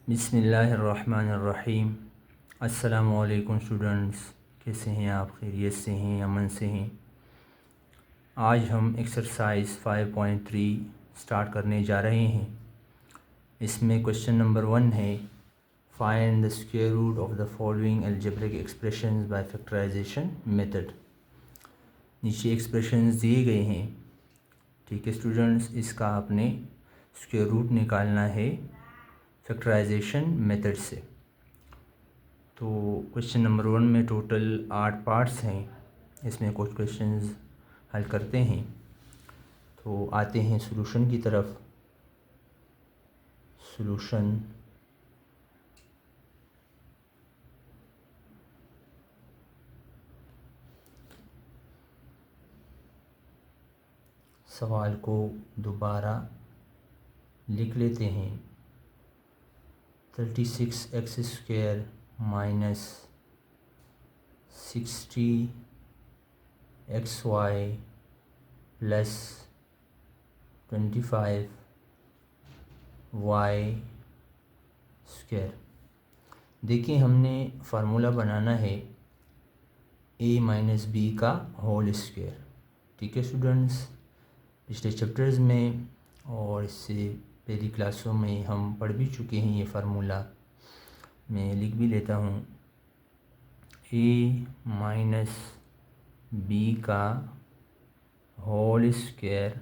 बिस्मिल्लाहिर्रहमानिर्रहीम। अस्सलामुअलैकुम स्टूडेंट्स, कैसे हैं आप? खैरियत से हैं, अमन से हैं? आज हम एक्सरसाइज 5.3 स्टार्ट करने जा रहे हैं। इसमें क्वेश्चन नंबर 1 है, find the square root of the following algebraic expressions by factorisation method. नीचे एक्सप्रेशंस दिए गए हैं, ठीक है स्टूडेंट्स। इसका आपने स्क्वायर रूट निकालना है फैक्टराइजेशन मेथड से। तो क्वेश्चन नंबर 1 में टोटल 8 पार्ट्स हैं। इसमें कुछ क्वेश्चंस हल करते हैं। तो आते हैं सॉल्यूशन की तरफ। सॉल्यूशन सवाल को दोबारा लिख लेते हैं। 36x² minus 60xy plus 25y²। देखिए, हमने फार्मूला बनाना है a माइनस बी का होल स्क्वायर। ठीक है स्टूडेंट्स, पिछले चैप्टर्स में और इससे पहली क्लासों में हम पढ़ भी चुके हैं ये फार्मूला। मैं लिख भी लेता हूँ, a माइनस बी का whole square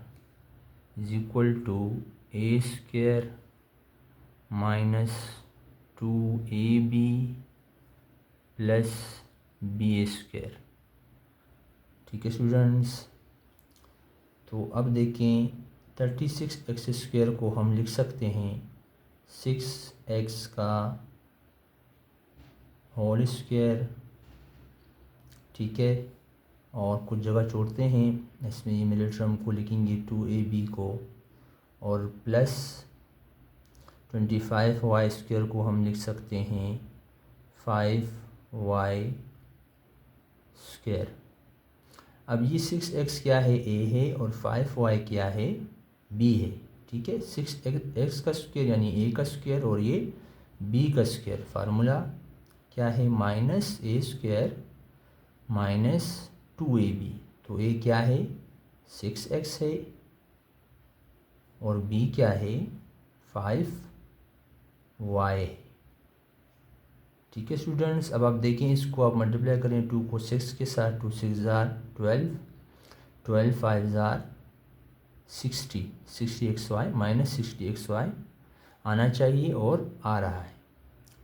is equal to a² minus 2ab plus b²। ठीक है स्टूडेंट्स, तो अब देखें 36x² को हम लिख सकते हैं 6x का होल स्क्वायर। ठीक है, और कुछ जगह छोड़ते हैं, इसमें ये मिडिल टर्म को लिखेंगे 2ab को, और प्लस 25y² को हम लिख सकते हैं 5y²। अब ये 6x क्या है? a है, और 5y क्या है? b है। ठीक है, 6x का स्क्वायर यानी a का स्क्वायर, और ये b का स्क्वायर। फार्मूला क्या है? -a² minus 2ab। तो a क्या है? 6x है, और b क्या है? 5y है। ठीक है स्टूडेंट्स, अब आप देखें, इसको आप मल्टीप्लाई करें 2 को 6 के साथ। 2 6 jar 12, 12 5 jar 60, 60xy minus 60xy आना चाहिए, और आ रहा है।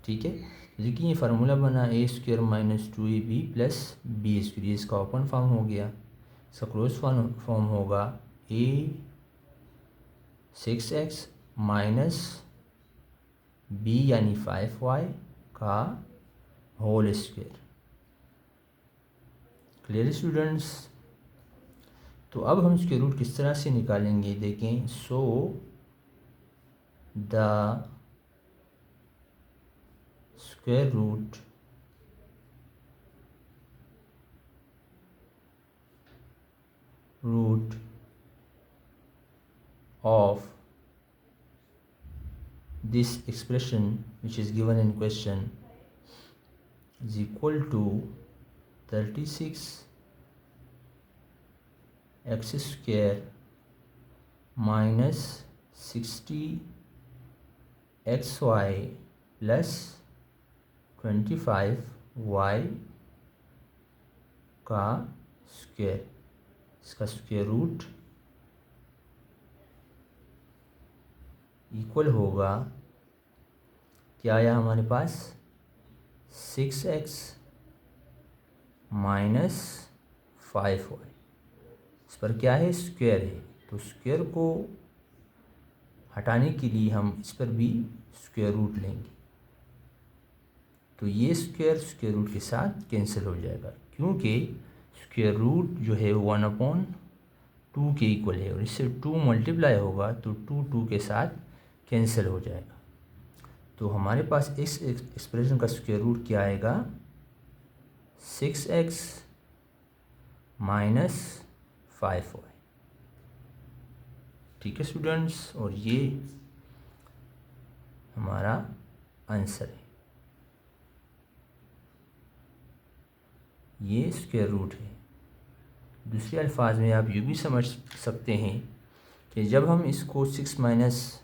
ठीक है, देखिए ये फार्मूला बना a² minus 2ab plus b²। इसका ओपन फॉर्म हो गया। इसका क्लोज फॉर्म होगा a 6x माइनस b यानी 5y का होल स्क्वायर। Clear students? तो अब हम स्क्वायर रूट किस तरह से निकालेंगे देखें। So the square root of this expression which is given in question is equal to 36x² minus 60xy plus 25y का स्क्वायर। इसका स्क्वायर रूट इक्वल होगा, क्या आया हमारे पास? 6x minus 5y। इस पर क्या है? स्क्वायर है। तो स्क्वायर को हटाने के लिए हम इस पर भी स्क्वायर रूट लेंगे। तो ये स्क्वायर रूट के साथ कैंसिल हो जाएगा, क्योंकि स्क्वायर रूट जो है 1/2 के इक्वल है, और इससे 2 मल्टीप्लाई होगा तो 2 के साथ कैंसिल हो जाएगा। तो हमारे पास इस एक्सप्रेशन का स्क्वायर रूट क्या आएगा? 6x minus 5y। ठीक है स्टूडेंट्स, और ये हमारा आंसर है। ये स्क्वायर रूट है। दूसरे अल्फाज में आप यूँ भी समझ सकते हैं कि जब हम इसको 6 माइनस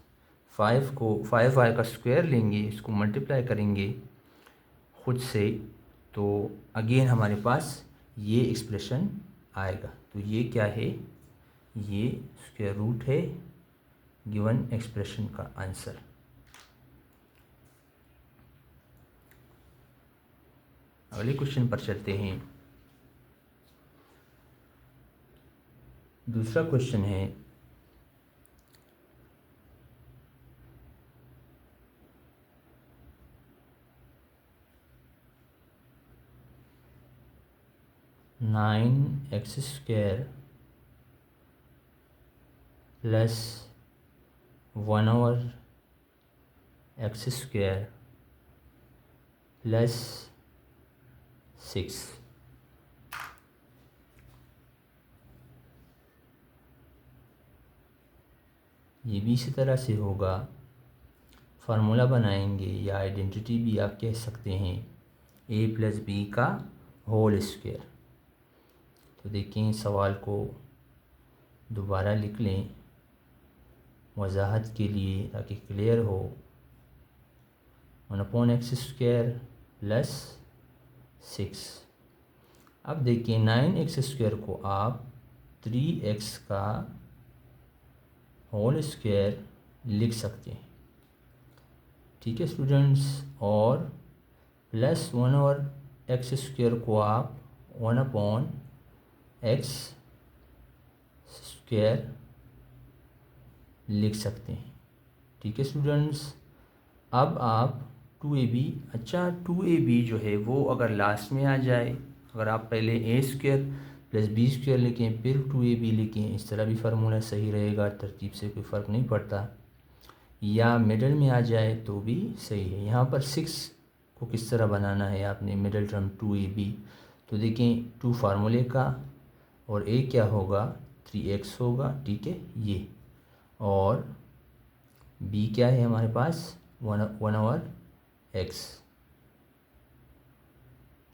5 को 5y का स्क्वायर लेंगे, इसको मल्टीप्लाई करेंगे ख़ुद से, तो अगेन हमारे पास ये एक्सप्रेशन आएगा। तो ये क्या है? ये स्क्वायर रूट है गिवन एक्सप्रेशन का आंसर। अगले क्वेश्चन पर चलते हैं। दूसरा क्वेश्चन है 9x² प्लस 1/x² प्लस 6। ये भी इसी तरह से होगा। फार्मूला बनाएंगे या आइडेंटिटी भी आप कह सकते हैं, a + b का होल स्क्वायर। तो देखें, सवाल को दोबारा लिख लें वजाहत के लिए ताकि क्लियर हो। 1/x² plus 6। अब देखिए 9x² को आप 3x का होल स्क्वायर लिख सकते हैं, ठीक है स्टूडेंट्स। और प्लस 1/x² को आप 1/x² लिख सकते हैं, ठीक है स्टूडेंट्स। अब आप 2ab, अच्छा 2ab जो है वो अगर लास्ट में आ जाए, अगर आप पहले a² प्लस b² लिखें फिर 2ab लिखें, इस तरह भी फार्मूला सही रहेगा, तरतीब से कोई फ़र्क नहीं पड़ता। या मिडल में आ जाए तो भी सही है। यहाँ पर 6 को किस तरह बनाना है आपने, मिडल टर्म 2ab। तो देखें 2 फार्मूले का और a क्या होगा, 3x होगा, ठीक है ये। और b क्या है हमारे पास, 1/x,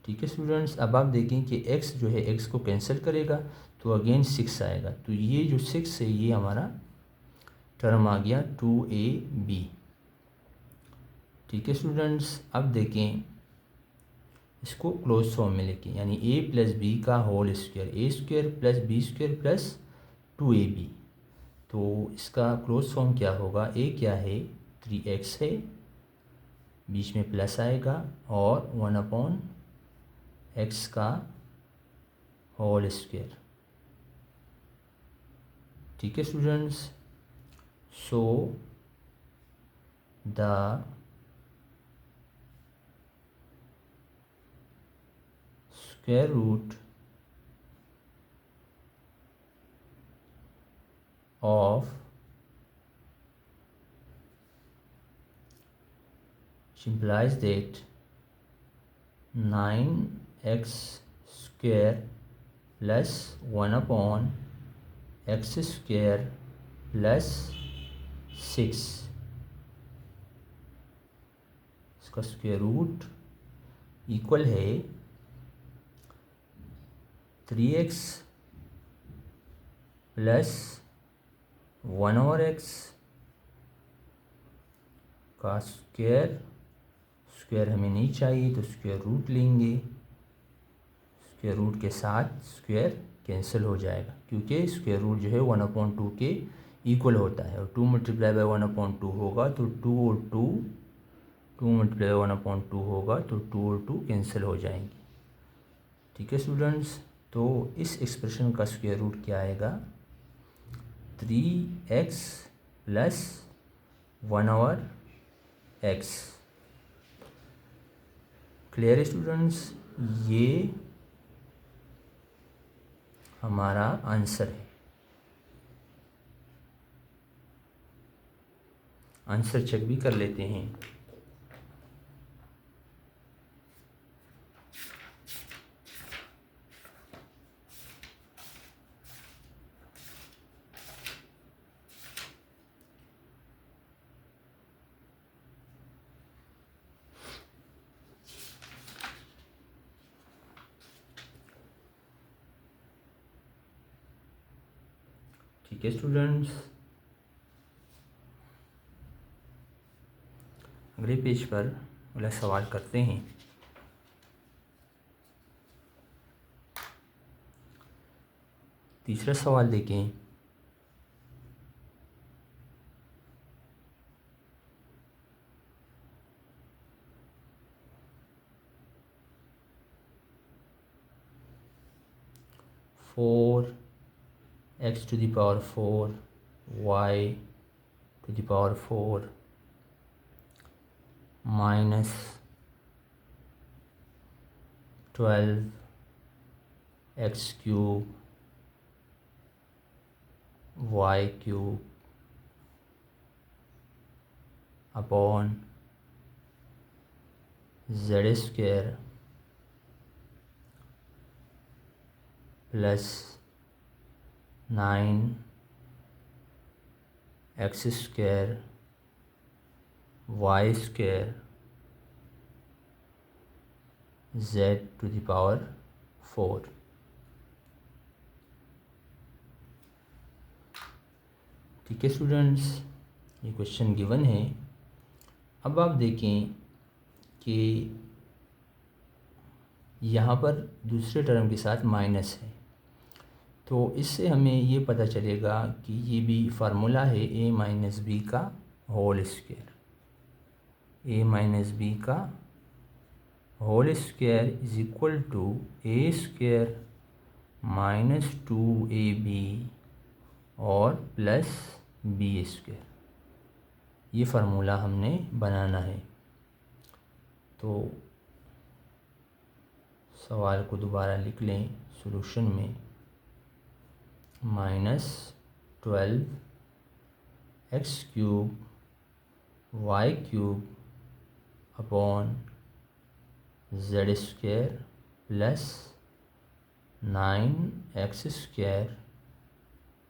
ठीक है स्टूडेंट्स। अब आप देखें कि x जो है x को कैंसिल करेगा तो अगेन 6 आएगा। तो ये जो 6 है ये हमारा टर्म आ गया 2ab, ठीक है स्टूडेंट्स। अब देखें इसको क्लोज फॉर्म में लेके, यानी a + b का whole square, a² plus b² plus 2ab। तो इसका क्लोज फॉर्म क्या होगा, a क्या है 3x है, बीच में प्लस आएगा और 1/x का होल स्क्वायर, ठीक है students. So the square root of which implies that 9x² plus 1/x² plus 6, इसका स्क्वायर रूट इक्वल है 3x प्लस 1/x का स्क्वायर हमें नहीं चाहिए तो स्क्वायर रूट लेंगे, स्क्वायर रूट के साथ स्क्वायर कैंसिल हो जाएगा क्योंकि स्क्वायर रूट जो है 1/2 के इक्वल होता है। और 2 मल्टीप्लाई बाय 1/2 होगा तो 2 और 2 मल्टीप्लाई 1/2 होगा तो 2 और 2 कैंसिल हो जाएंगे, ठीक है स्टूडेंट्स। तो इस एक्सप्रेशन का स्क्वायर रूट क्या आएगा, 3x प्लस 1/x। क्लियर है स्टूडेंट्स, ये हमारा आंसर है। आंसर चेक भी कर लेते हैं। ठीक है स्टूडेंट्स, अगले पेज पर अगला सवाल करते हैं। तीसरा सवाल देखें। Four x to the power 4 y to the power 4 minus 12 x cube y cube upon z square plus 9 x square y square z to the power 4। ठीक है स्टूडेंट्स, ये क्वेश्चन गिवन है। अब आप देखें कि यहाँ पर दूसरे टर्म के साथ माइनस है, तो इससे हमें ये पता चलेगा कि ये भी फार्मूला है a माइनस बी का whole square. a minus B का whole square is equal to A square minus 2ab और प्लस बी स्क्वायर। ये फार्मूला हमने बनाना है। तो सवाल को दोबारा लिख लें सॉल्यूशन में। Minus 12 x cube y cube upon z square plus 9 x square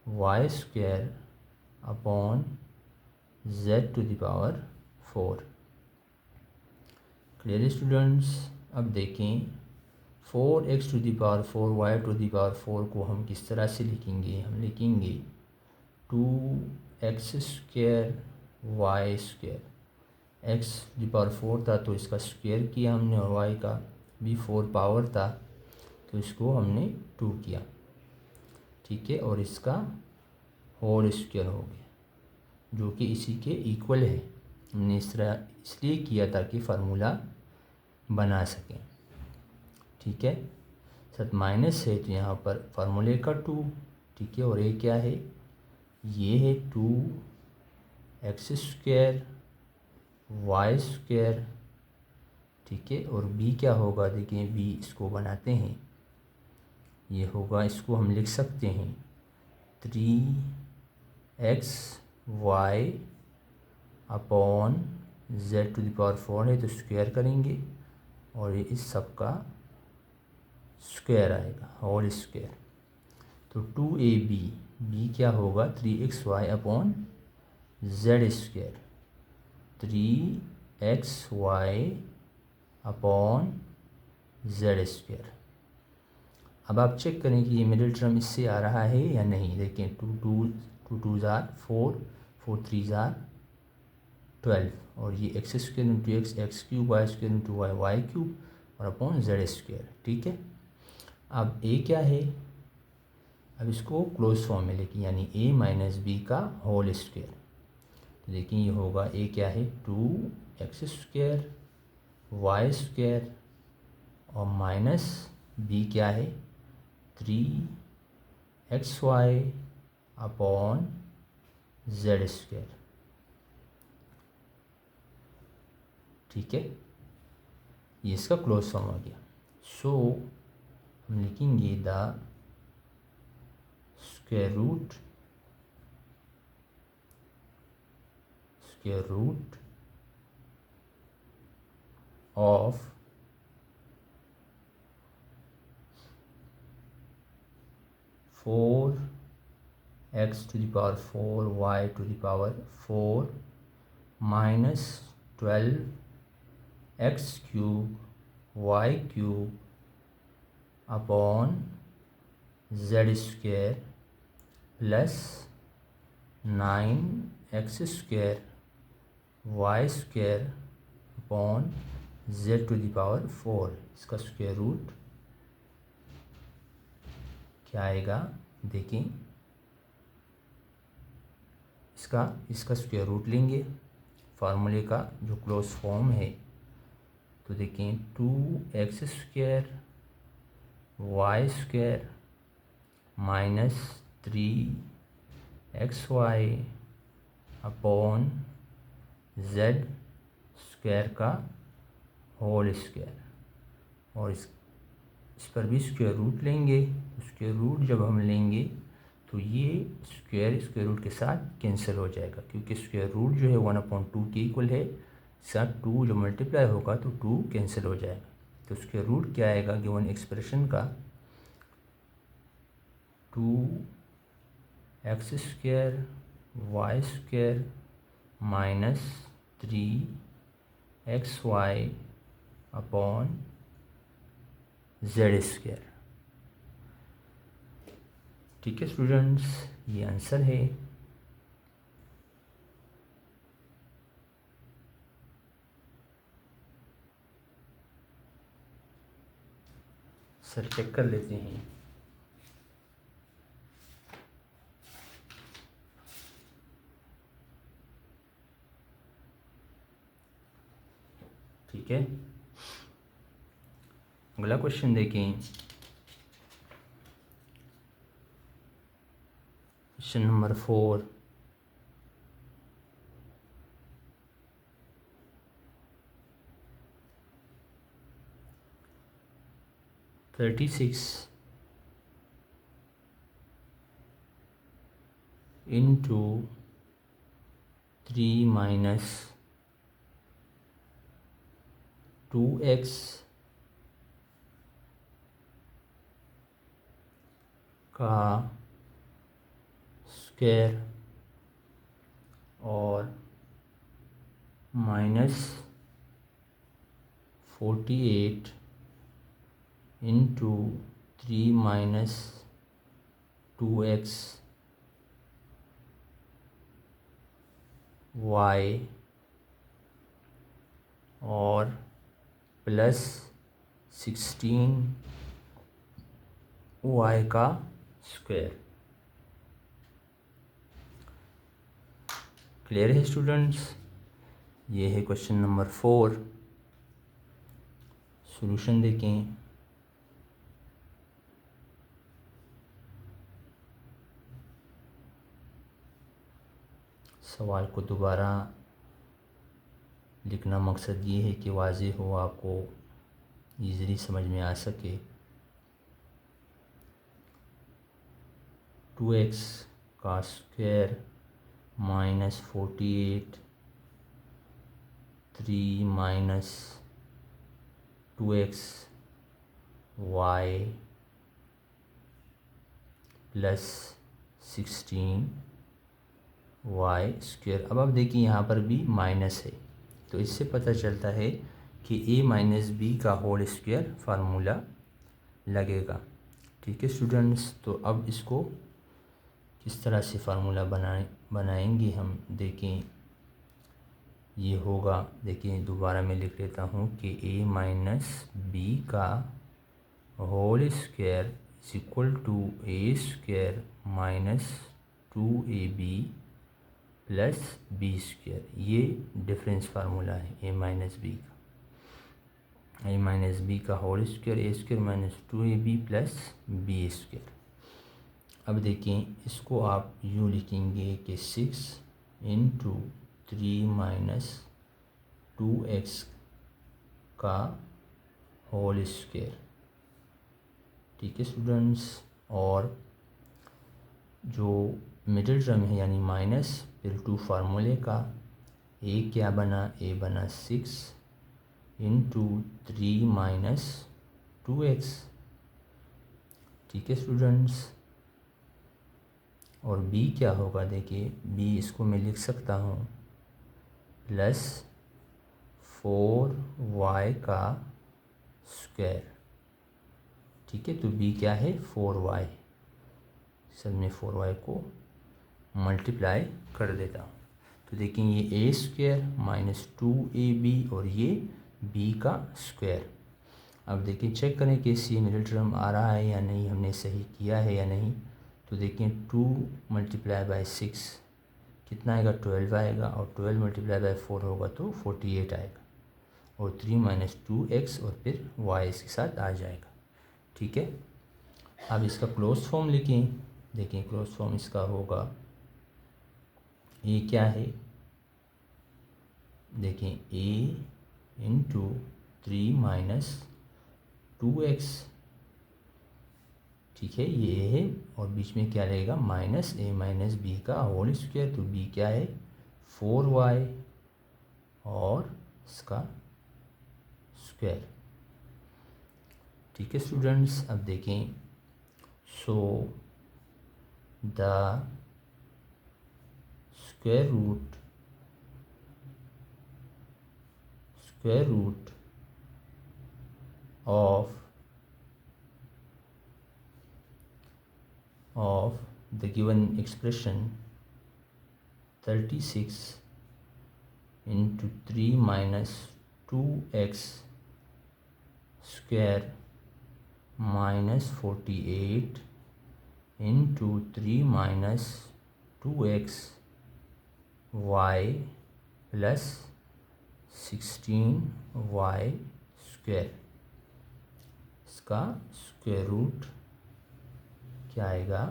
y square upon z to the power 4। Clear students, अब देखें 4x to the power 4 y to the power 4 को हम किस तरह से लिखेंगे। हम लिखेंगे 2x square y square. x to the power 4 था तो इसका स्क्वायर किया हमने, और y का भी 4 पावर था तो इसको हमने 2 किया। ठीक है, और इसका होल स्क्वायर हो गया जो कि इसी के इक्वल है। हमने इस तरह इसलिए किया ताकि फार्मूला बना सकें। ठीक है, साथ माइनस है तो यहाँ पर फार्मूले का 2। ठीक है, और ये क्या है, ये है 2x स्क्वायर वाई स्क्वायर। ठीक है, और b क्या होगा, देखिए b इसको बनाते हैं, ये होगा, इसको हम लिख सकते हैं 3x y upon z to the power 4 है तो स्क्वायर करेंगे और ये इस सब का स्क्वायर आएगा, होल स्क्वायर। तो 2ab, b क्या होगा 3xy upon z square, 3xy upon z square. अब आप चेक करें कि ये मिडिल टर्म इससे आ रहा है या नहीं। देखें 2 ज़ार 4, 4 3 ज़ार 12, और ये x square into x cube y square into y cube और अपॉन जेड स्क्वायर। ठीक है, अब ए क्या है, अब इसको क्लोज फॉर्म में लेकिन यानी a माइनस बी का होल स्क्वायर। तो देखिए ये होगा, a क्या है 2x स्क्वायर वाई स्क्वायर और माइनस b क्या है 3xy अपॉन जेड स्क्वायर। ठीक है, ये इसका क्लोज फॉर्म आ गया। सो हम लिखेंगे the square root of 4x to the power 4 y to the power 4 minus 12x cube y cube upon z square plus 9x² y² upon z⁴। इसका square root क्या आएगा, देखें, इसका स्क्वायर रूट लेंगे फार्मूले का जो क्लोज फॉर्म है। तो देखें 2x² y² minus 3xy upon z² का होल स्क्वायर, और इस पर भी स्क्वायर रूट लेंगे। स्क्वायर रूट जब हम लेंगे तो ये स्क्वायर रूट के साथ कैंसिल हो जाएगा, क्योंकि स्क्वायर रूट जो है 1/2 के इक्वल है। साथ 2 जो मल्टीप्लाई होगा तो 2 कैंसिल हो जाएगा। तो स्क्वायर रूट क्या आएगा गिवन एक्सप्रेशन का, 2x² y² minus 3xy upon z²। ठीक है स्टूडेंट्स, ये आंसर है। सर चेक कर लेते हैं। ठीक है, अगला क्वेश्चन देखें। Question number 4। (36) into 3 minus 2x का स्क्वायर और minus 48 into 3 minus 2x y और प्लस 16y का स्क्वायर। क्लियर है स्टूडेंट्स, ये है क्वेश्चन नंबर 4। सॉल्यूशन देखें। सवाल को दोबारा लिखना मकसद ये है कि वाज़ेह हो, आपको ईज़िली समझ में आ सके। 2x का square minus 48, 3 minus 2x y plus 16y²। अब आप देखिए यहाँ पर भी माइनस है, तो इससे पता चलता है कि a माइनस बी का होल स्क्वायर फार्मूला लगेगा। ठीक है स्टूडेंट्स, तो अब इसको किस तरह से फार्मूला बनाएंगे हम देखें। ये होगा, देखिए दोबारा मैं लिख लेता हूँ कि a माइनस बी का whole square is equal to a² minus 2ab plus b²। ये डिफरेंस फार्मूला है a माइनस बी का। a माइनस बी का whole square a² minus 2ab plus b²। अब देखें, इसको आप यूँ लिखेंगे कि 6 into 3 माइनस 2x का होल स्क्वायर। ठीक है स्टूडेंट्स, और जो मिडिल टर्म है यानी माइनस फिर 2 फार्मूले का, a क्या बना, a बना 6 into 3 माइनस 2x। ठीक है स्टूडेंट्स, और b क्या होगा, देखिए b इसको मैं लिख सकता हूँ प्लस 4y का स्क्वायर। ठीक है, तो b क्या है 4y। सर मैं 4y को मल्टीप्लाई कर देता हूँ। तो देखिए ये a² माइनस 2ab और ये b का स्क्वायर। अब देखिए चेक करें कि इससे मिडिल टर्म आ रहा है या नहीं, हमने सही किया है या नहीं। तो देखिए 2 मल्टीप्लाई बाई 6 कितना आएगा, 12 आएगा, और 12 मल्टीप्लाई बाई 4 होगा तो 48 आएगा, और 3 माइनस 2x और फिर y इसके साथ आ जाएगा। ठीक है, अब इसका क्लोज फॉर्म लिखें। देखिए क्लोज फॉर्म इसका होगा, ये क्या है, देखिए a इंटू 3 माइनस 2x, ठीक है ये है, और बीच में क्या रहेगा माइनस a माइनस b का होल स्क्वायर। तो b क्या है 4y और इसका स्क्वायर। ठीक है स्टूडेंट्स, अब देखें, so the square root of the given expression 36 into 3 minus 2x square minus 48 into 3 minus 2x y plus 16y square, इसका स्क्वायर रूट क्या आएगा,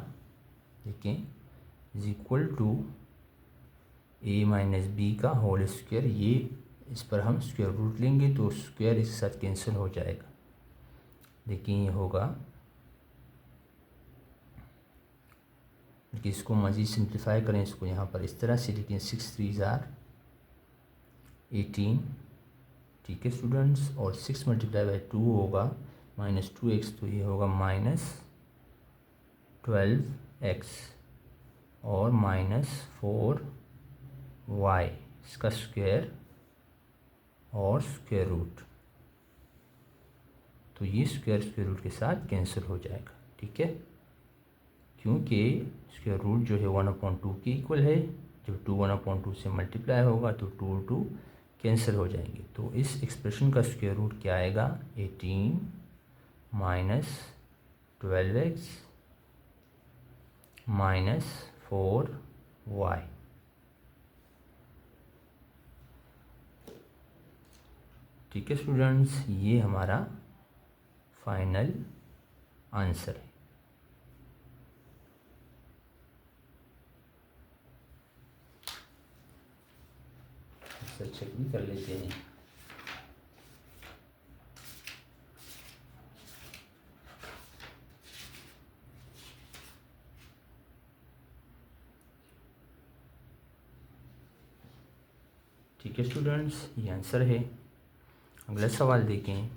देखें, is equal to a minus B का होल स्क्वायर। ये इस पर हम स्क्वायर रूट लेंगे तो स्क्वायर इसके साथ कैंसिल हो जाएगा। देखिए ये होगा, कि इसको मज़ीद सिंप्लीफाई करें, इसको यहाँ पर इस तरह से लिखें, 6 3 ज़ार 18। ठीक है स्टूडेंट्स, और 6 मल्टीप्लाई बाई 2 होगा माइनस 2x, तो ये होगा माइनस 12x और माइनस 4y, इसका स्क्वायर और स्क्वायर रूट। तो ये स्क्वायर रूट के साथ कैंसिल हो जाएगा। ठीक है, क्योंकि स्क्वायर रूट जो है 1/2 के इक्वल है। जब 2 1/2 से मल्टीप्लाई होगा तो 2 कैंसिल हो जाएंगे। तो इस एक्सप्रेशन का स्क्वायर रूट क्या आएगा, 18 माइनस 12x माइनस 4y। ठीक है स्टूडेंट्स, ये हमारा फाइनल आंसर है। इसे चेक भी कर लेते हैं। ठीक है स्टूडेंट्स, ये आंसर है। अगला सवाल देखें,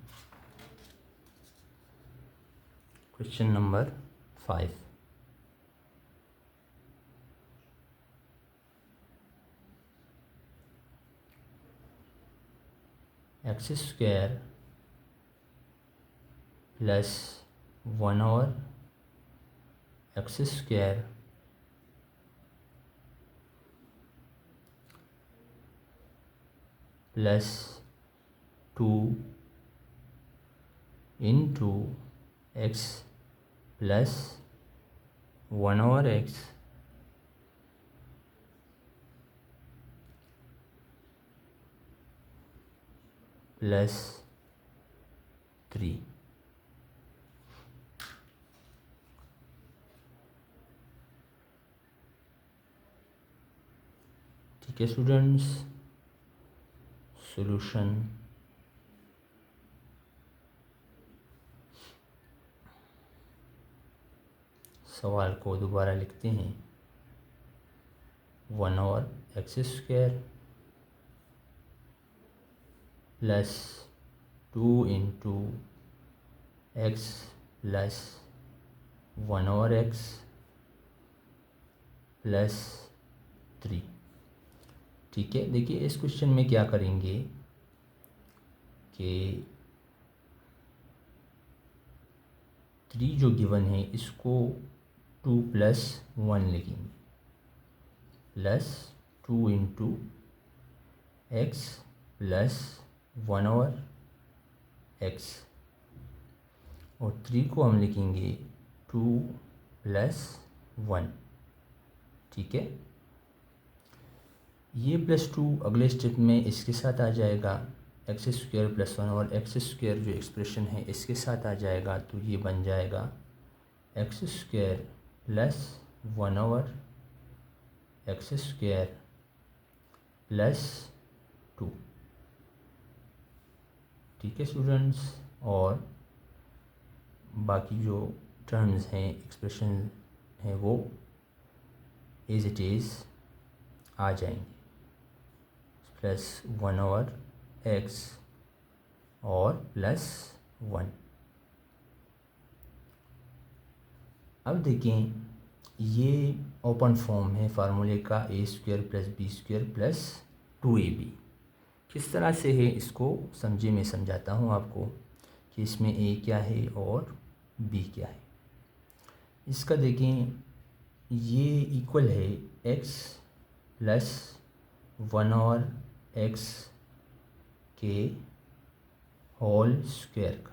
question number 5। X square plus 1 और x square plus 2 into x plus 1 और एक्स प्लस 3। ठीक है स्टूडेंट्स, सॉल्यूशन सवाल को दोबारा लिखते हैं। 1 और x square plus 2 into x plus 1 और एक्स प्लस 3। ठीक है, देखिए इस क्वेश्चन में क्या करेंगे कि 3 जो गिवन है इसको 2 + 1 लिखेंगे। Plus 2 into x plus 1/x, और 3 को हम लिखेंगे 2 + 1। ठीक है, ये +2 अगले स्टेप में इसके साथ आ जाएगा, x² + 1/x² जो एक्सप्रेशन है इसके साथ आ जाएगा, तो ये बन जाएगा x² + 1/x² + 2। ठीक है स्टूडेंट्स, और बाकी जो टर्म्स हैं, एक्सप्रेशन हैं, वो एज इट इज़ आ जाएंगे, +1/x और +1। अब देखें, ये ओपन फॉर्म है फार्मूले का a² + b² + 2ab। किस तरह से है इसको समझिए, मैं समझाता हूँ आपको कि इसमें a क्या है और b क्या है। इसका देखें, ये इक्वल है x + 1/x के होल स्क्वायर का।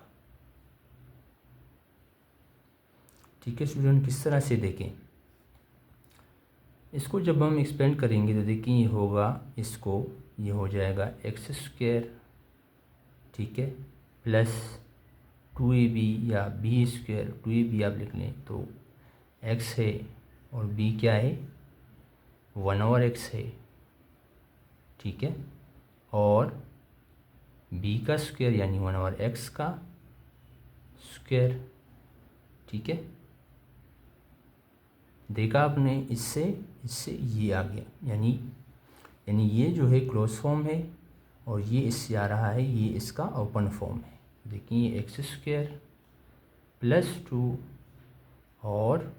ठीक है स्टूडेंट, किस तरह से देखें इसको, जब हम एक्सपेंड करेंगे तो देखिए ये होगा, इसको ये हो जाएगा x², ठीक है, प्लस 2ab या b² 2ab आप लिख लें तो x है और b क्या है 1/x है। ठीक है, और b का स्क्वायर यानी 1/x का स्क्वायर। ठीक है, देखा आपने, इससे ये आ गया, यानी ये जो है क्लोज फॉर्म है और ये इससे आ रहा है, ये इसका ओपन फॉर्म है। देखिए ये x² + 2 और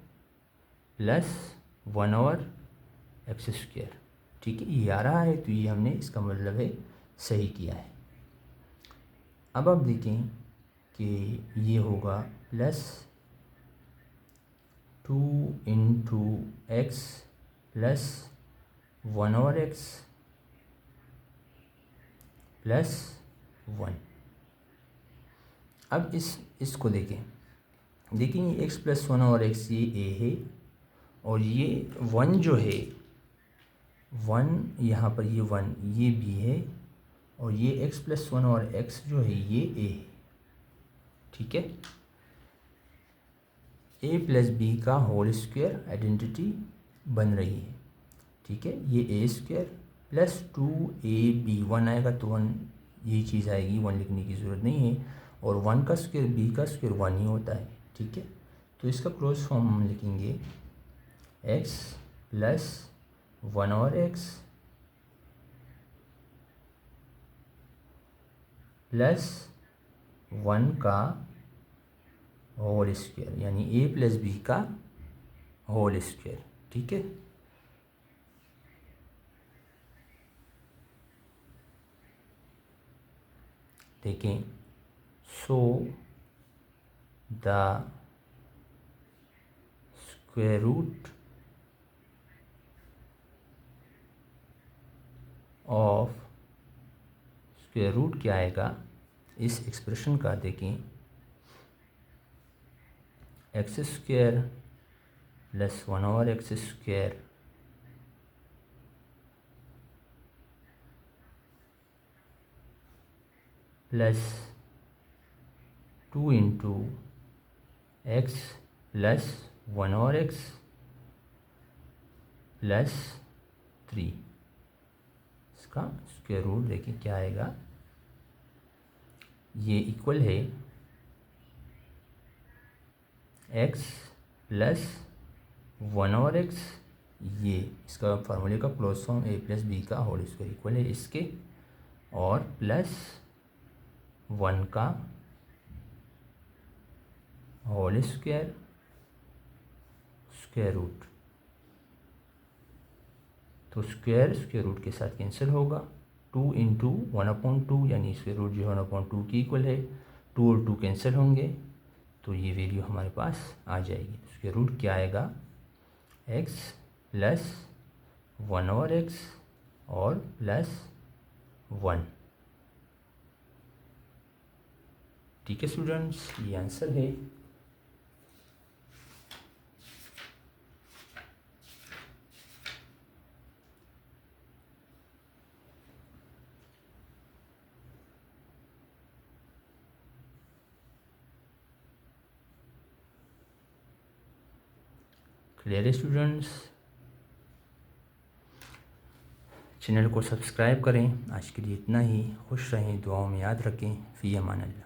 +1/x²। ठीक है, ये आ रहा है, तो ये हमने, इसका मतलब है सही किया है। अब आप देखें कि ये होगा +2 इंटू x + 1/x + 1। अब इसको देखें ये x + 1/x ये a है, और ये 1 जो है 1 यहाँ पर, ये 1 ये b है, और ये x + 1/x जो है ये a है। ठीक है, a + b का होल स्क्वायर आइडेंटिटी बन रही है। ठीक है, ये a² + 2ab, 1 आएगा तो 1 यही चीज़ आएगी, 1 लिखने की ज़रूरत नहीं है, और 1 का स्क्वायर b का स्क्वायर 1 ही होता है। ठीक है, तो इसका क्लोज फॉर्म हम लिखेंगे x + 1/x + 1 का होल स्क्वायर, यानी a + b का होल स्क्वायर। ठीक है, देखें, so the square root of, square root क्या आएगा इस एक्सप्रेशन का, देखें x² + 1/x² + 2 into x + 1/x + 3, इसका स्क्वायर रूट देखिए क्या आएगा, ये इक्वल है x + 1/x, ये इसका फार्मूले का क्लोज फॉर्म a + b का होल स्क्वायर इक्वल है इसके, और +1 का होल स्क्वायर स्क्वायर रूट, तो स्क्वायर रूट के साथ कैंसिल होगा, 2 इंटू 1/2 यानी स्क्वायर रूट जो 1/2 की इक्वल है, 2 और 2 कैंसिल होंगे, तो ये वैल्यू हमारे पास आ जाएगी। स्क्वायर रूट क्या आएगा, x + 1/x और +1। ठीक है स्टूडेंट्स, ये आंसर है। क्लियर है स्टूडेंट्स? चैनल को सब्सक्राइब करें। आज के लिए इतना ही। खुश रहें, दुआओं में याद रखें। फ़ी अमान अल्लाह।